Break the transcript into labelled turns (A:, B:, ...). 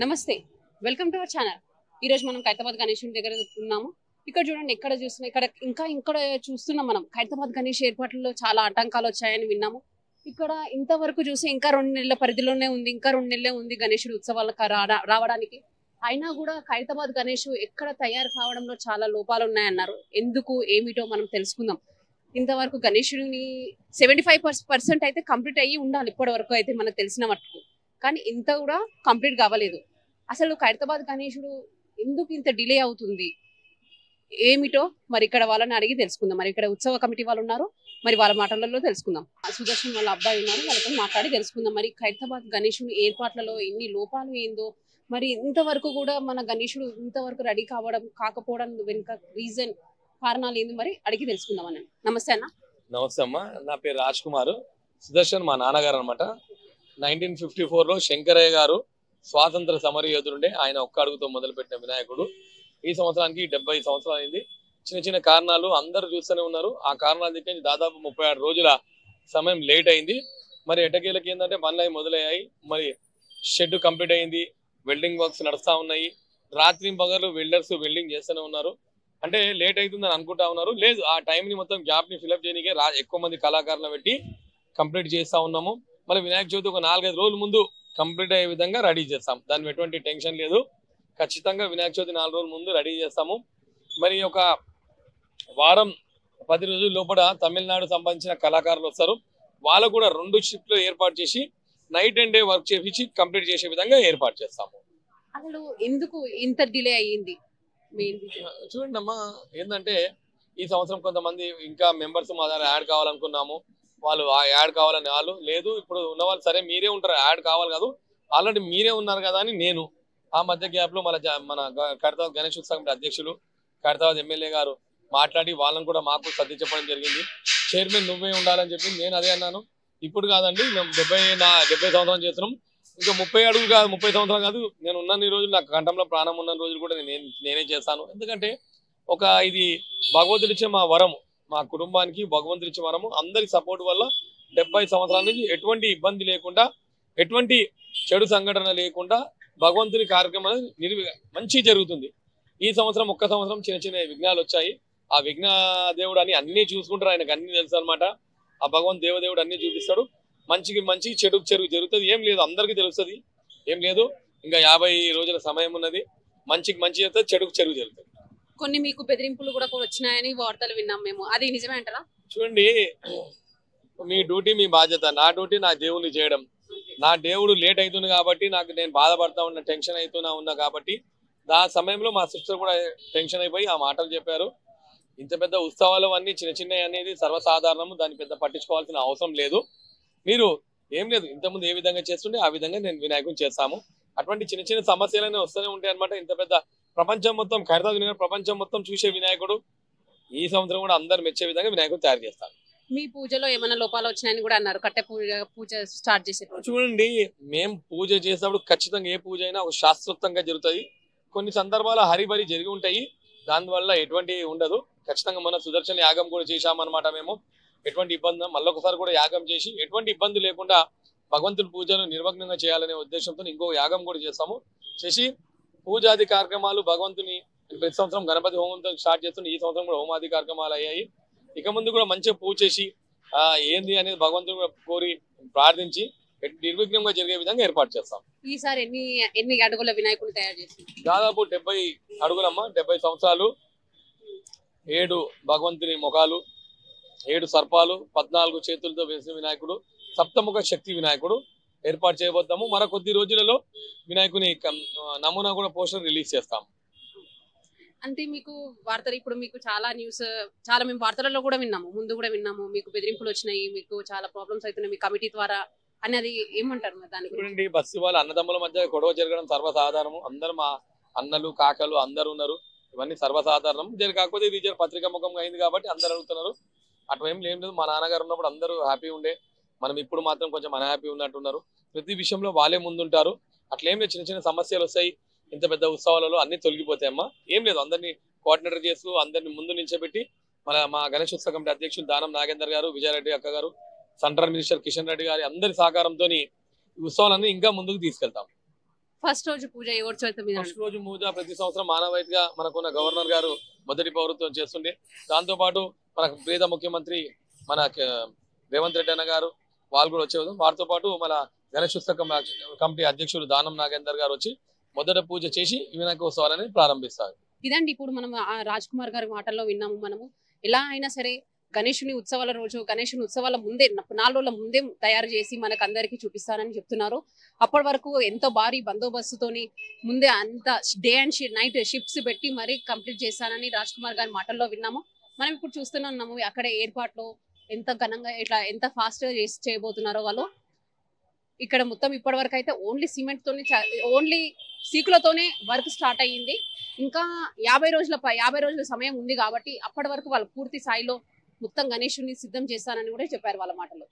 A: నమస్తే, welcome to our channel. ఈరోజు మనం ఖైరతాబాద్ గణేశుని దగ్గర ఉన్నాము. ఇక్కడ చూడండి, ఎక్కడ చూస్తున్నా ఇక్కడ చూస్తున్నాం. మనం ఖైరతాబాద్ గణేష్ ఏర్పాట్లలో చాలా ఆటంకాలు వచ్చాయని విన్నాము. ఇక్కడ ఇంతవరకు చూసి ఇంకా 2 నెలల పరిధిలోనే ఉంది, ఇంకా 2 నెలలే ఉంది గణేశుడి ఉత్సవాలకు రావడానికి. అయినా కూడా ఖైరతాబాద్ గణేష్ ఎక్కడ తయారు కావడంలో చాలా లోపాలు ఉన్నాయన్నారు. ఎందుకు ఏమిటో మనం తెలుసుకుందాం. ఇంతవరకు గణేశుడిని 75% అయితే కంప్లీట్ అయ్యి ఉండాలి ఇప్పటి వరకు అయితే మనకు తెలిసిన మట్టుకు. కానీ ఇంత కూడా కంప్లీట్ కావలేదు. అసలు ఖైరతాబాద్ గణేశుడు ఎందుకు ఇంత డిలే అవుతుంది ఏమిటో మరి ఇక్కడ వాళ్ళని అడిగి తెలుసుకుందాం. మరి ఇక్కడ ఉత్సవ కమిటీ వాళ్ళు ఉన్నారు, మరి వాళ్ళ మాటలలో తెలుసుకుందాం. సుదర్శన్ వాళ్ళ అబ్బాయి ఉన్నారు, వాళ్ళతో మాట్లాడి తెలుసుకుందాం. మరి ఖైరతాబాద్ గణేశుడు ఏర్పాట్లలో ఎన్ని లోపాలు ఏందో, మరి ఇంతవరకు కూడా మన గణేశుడు ఇంతవరకు రెడీ కాకపోవడం వెనుక రీజన్ కారణాలు ఏంది మరి అడిగి తెలుసుకుందాం అన్న. నమస్తే అన్న.
B: నమస్తే అమ్మ, నా పేరు రాజ్ కుమార్. సుదర్శన్ మా నాన్నగారు అనమాట. 1954లో శంకరయ్య గారు స్వాతంత్ర సమర యోధుడుండే, ఆయన ఒక్క అడుగుతో మొదలుపెట్టిన వినాయకుడు. ఈ సంవత్సరానికి 70 సంవత్సరాలు అయింది. చిన్న చిన్న కారణాలు అందరూ చూస్తూనే ఉన్నారు. ఆ కారణాల దగ్గర దాదాపు 36 రోజుల సమయం లేట్ అయింది. మరి ఎటకేలకి ఏంటంటే పనులు మొదలయ్యాయి. మరి షెడ్ కంప్లీట్ అయింది, వెల్డింగ్ వర్క్స్ నడుస్తూ ఉన్నాయి. రాత్రి పగలు వెల్డర్స్ వెల్డింగ్ చేస్తూనే ఉన్నారు. అంటే లేట్ అవుతుందని అనుకుంటా ఉన్నారు. లేదు, ఆ టైంని మొత్తం గ్యాప్ని ఫిల్అప్ చేయడానికే ఎక్కువ మంది కళాకారులను పెట్టి కంప్లీట్ చేస్తూ ఉన్నాము. మరి వినాయక చవితి ఒక 4-5 రోజుల ముందు కంప్లీట్ అయ్యే విధంగా రెడీ చేస్తాం. దాని ఎటువంటి టెన్షన్ లేదు. ఖచ్చితంగా వినాయక చవితి 4 రోజుల ముందు రెడీ చేస్తాము. మరి ఒక వారం 10 రోజుల లోపల తమిళనాడు సంబంధించిన కళాకారులు వస్తారు. వాళ్ళకు కూడా 2 షిఫ్ట్లు ఏర్పాటు చేసి నైట్ అండ్ డే వర్క్ చేపించి కంప్లీట్ చేసే విధంగా ఏర్పాటు చేస్తాము.
A: అసలు ఎందుకు ఇంత డిలే అయ్యింది?
B: చూడండి అమ్మా, ఏంటంటే ఈ సంవత్సరం కొంతమంది ఇంకా మెంబర్స్ మా దగ్గర యాడ్ కావాలనుకున్నాము. వాళ్ళు ఆ యాడ్ కావాలని వాళ్ళు లేదు, ఇప్పుడు ఉన్న వాళ్ళు సరే మీరే ఉంటారు, యాడ్ కావాలి కాదు, ఆల్రెడీ మీరే ఉన్నారు కదా అని నేను ఆ మధ్య గ్యాప్ లో మన ఖైరతాబాద్ గణేష్ ఉత్సవ కమిటీ అధ్యక్షులు ఖైరతాబాద్ ఎమ్మెల్యే గారు మాట్లాడి వాళ్ళని కూడా మాకు సర్ది చెప్పడం జరిగింది. చైర్మన్ నువ్వే ఉండాలని చెప్పి నేను అదే అన్నాను. ఇప్పుడు కాదండి, మేము 70 సంవత్సరం చేస్తున్నాం. ఇంకా 30 అడుగులు కాదు, 30 సంవత్సరాలు కాదు, నేను ఉన్న రోజులు, నాకు కంఠంలో ప్రాణం ఉన్న రోజులు కూడా నేనే చేస్తాను. ఎందుకంటే ఇది భగవంతుడిచ్చే మా వరము, మా కుటుంబానికి భగవంతుడిచ్చే వరము. అందరి సపోర్ట్ వల్ల 70 సంవత్సరాల నుంచి ఎటువంటి ఇబ్బంది లేకుండా, ఎటువంటి చెడు సంఘటన లేకుండా భగవంతుని కార్యక్రమం మంచి జరుగుతుంది. ఈ సంవత్సరం ఒక్క సంవత్సరం చిన్న చిన్న విఘ్నాలు వచ్చాయి. ఆ విఘ్న దేవుడు అని అన్ని చూసుకుంటారు, ఆయనకు అన్ని తెలుసు అనమాట. ఆ భగవంతు దేవదేవుడు అన్ని చూపిస్తాడు. మంచికి మంచి, చెడుకు చెరుగు జరుగుతుంది. ఏం లేదు, అందరికీ తెలుస్తుంది. ఏం లేదు, ఇంకా 50 రోజుల సమయం ఉన్నది. మంచికి మంచి జరుగుతుంది, చెడుకు చెరుగు జరుగుతుంది.
A: కొన్ని మీకు బెదిరింపులు కూడా వచ్చినాయని వార్తలు విన్నాం మేము, అది నిజమే అంటారా?
B: చూడండి, మీ డ్యూటీ మీ బాధ్యత. నా డ్యూటీ నా దేవుని చేయడం. నా దేవుడు లేట్ అవుతుంది కాబట్టి నేను బాధపడతా ఉన్నా, టెన్షన్ ఉన్నా కాబట్టి ఆ సమయంలో మా సిస్టర్ కూడా టెన్షన్ అయిపోయి ఆ మాటలు చెప్పారు. ఇంత పెద్ద ఉత్సవాలు అన్ని చిన్న చిన్నవి అనేది సర్వసాధారణము, దాన్ని పెద్ద పట్టించుకోవాల్సిన అవసరం లేదు. మీరు ఏం లేదు, ఇంతకుముందు ఏ విధంగా చేస్తుంటే ఆ విధంగా నేను వినాయకుని చేస్తాము. అటువంటి చిన్న చిన్న సమస్యలనే వస్తూనే ఉంటాయి అనమాట. ఇంత పెద్ద ప్రపంచం మొత్తం, ఖైరతాబాద్ ప్రపంచం మొత్తం చూసే వినాయకుడు ఈ సంవత్సరం కూడా అందరు మెచ్చే విధంగా వినాయకుడు తయారు చేస్తారు.
A: మీ పూజలో ఏమైనా లోపాలు వచ్చినాయని కూడా అన్నారు. కట్టె పూజ స్టార్ట్ చేసే
B: చూడండి, మేము పూజ చేసేటప్పుడు ఖచ్చితంగా ఏ పూజ అయినా ఒక శాస్త్రోక్తంగా జరుగుతుంది. కొన్ని సందర్భాలు హరిబరి జరిగి ఉంటాయి, దానివల్ల ఎటువంటి ఉండదు. ఖచ్చితంగా మన సుదర్శన యాగం కూడా చేశామన్నమాట. మేము ఎటువంటి ఇబ్బంది, మళ్ళొకసారి కూడా యాగం చేసి ఎటువంటి ఇబ్బంది లేకుండా భగవంతుని పూజను నిర్వగ్నంగా చేయాలనే ఉద్దేశంతో ఇంకో యాగం కూడా చేస్తాము. చేసి పూజాది కార్యక్రమాలు భగవంతుని ప్రతి సంవత్సరం గణపతి హోమంతో స్టార్ట్ చేస్తుంది. ఈ సంవత్సరం కూడా హోమాది కార్యక్రమాలు అయ్యాయి. ఇక ముందు కూడా మంచిగా పూజ చేసి ఏంది అనేది భగవంతుని కోరి ప్రార్థించి నిర్విఘ్నంగా జరిగే విధంగా ఏర్పాటు చేస్తాం.
A: ఈసారి ఎన్ని అడుగుల వినాయకుడు తయారు చేస్తాం?
B: దాదాపు 70 అడుగులమ్మ, 70 సంవత్సరాలు, 7 భగవంతుని ముఖాలు, 7 సర్పాలు, 14 చేతులతో వేసిన వినాయకుడు, సప్తముఖ శక్తి వినాయకుడు ఏర్పాటు చేయబోతాము. మరో కొద్ది రోజులలో వినాయకుని నమూనా కూడా పోస్టర్ రిలీజ్ చేస్తాము.
A: అంటే మీకు వార్తలు, ఇప్పుడు మీకు చాలా న్యూస్, చాలా మేము వార్తలలో కూడా విన్నాము, ముందు కూడా విన్నాము, మీకు బెదిరింపులు వచ్చినాయి, మీకు చాలా ప్రాబ్లమ్స్ అవుతున్నాయి మీ కమిటీ ద్వారా అనేది ఏమంటారు మరి దాని గురించి?
B: చూడండి, బస్సు వాళ్ళ అన్నదమ్ముల మధ్య గొడవ జరగడం సర్వసాధారణము. అందరు మా అన్నలు కాకలు అందరు ఉన్నారు, ఇవన్నీ సర్వసాధారణం. కాకపోతే ఇది పత్రికా ముఖంగా అయింది కాబట్టి అందరు అడుగుతున్నారు. అటు ఏం లేదు, మా నాన్నగారు ఉన్నప్పుడు అందరూ హ్యాపీ ఉండే, మనం ఇప్పుడు మాత్రం కొంచెం అన్హ్యాపీ ఉన్నట్టున్నారు. ప్రతి విషయంలో వాళ్ళే ముందుంటారు. అట్లేం లేదు, చిన్న చిన్న సమస్యలు వస్తాయి. ఇంత పెద్ద ఉత్సవాలలో అన్ని తొలగిపోతాయమ్మా. ఏం లేదు, అందరినీ కోఆర్డినేటర్ చేస్తూ అందరినీ ముందు నిల్చోబెట్టి మా గణేష్ ఉత్సవ కమిటీ అధ్యక్షులు దానం నాగేందర్ గారు, విజయారెడ్డి అక్క గారు, సెంట్రల్ మినిస్టర్ కిషన్ రెడ్డి గారి అందరి సహకారంతో ఈ ఉత్సవాలన్నీ ఇంకా ముందుకు తీసుకెళ్తాం.
A: ఫస్ట్ రోజు పూజ ఎవరి చేత మీద
B: ఫస్ట్ రోజు పూజ ప్రతి సంవత్సరం మానవాయితీగా మనకున్న గవర్నర్ గారు మొదటి పౌరత్వం చేస్తుండే. దాంతో పాటు మన ప్రీత ముఖ్యమంత్రి మన రేవంత్ రెడ్డి అన్న గారు వాళ్ళు కూడా వచ్చేవారు. వారితో పాటు మన గణేశోత్సవ కమిటీ అధ్యక్షులు దానం నాగేందర్ గారు వచ్చి మొదటి పూజ చేసి వినాయకోత్సవాలని ప్రారంభిస్తారు.
A: ఇదండి ఇప్పుడు మనం రాజ్ కుమార్ గారి మాటల్లో విన్నాము. మనము ఎలా అయినా సరే గణేశుని ఉత్సవాల రోజు గణేశుని ఉత్సవాల ముందే 4 రోజుల ముందే తయారు చేసి మనకు అందరికీ చూపిస్తారని చెప్తున్నారు. అప్పటి వరకు ఎంతో భారీ బందోబస్తుతోని ముందే అంత డే అండ్ నైట్ షిఫ్ట్స్ పెట్టి మరీ కంప్లీట్ చేస్తానని రాజ్ కుమార్ గారి మాటల్లో విన్నాము. మనం ఇప్పుడు చూస్తున్నాము అక్కడ ఏర్పాట్లు ఎంత ఘనంగా ఇట్లా ఎంత ఫాస్ట్ గా చేయబోతున్నారో వాళ్ళు. ఇక్కడ మొత్తం ఇప్పటి వరకు అయితే ఓన్లీ సిమెంట్ తోని ఓన్లీ సీకులతోనే వర్క్ స్టార్ట్ అయ్యింది. ఇంకా 50 రోజుల సమయం ఉంది కాబట్టి అప్పటి వరకు వాళ్ళు పూర్తి స్థాయిలో మొత్తం గణేశుని సిద్ధం చేస్తానని కూడా చెప్పారు వాళ్ళ మాటలో.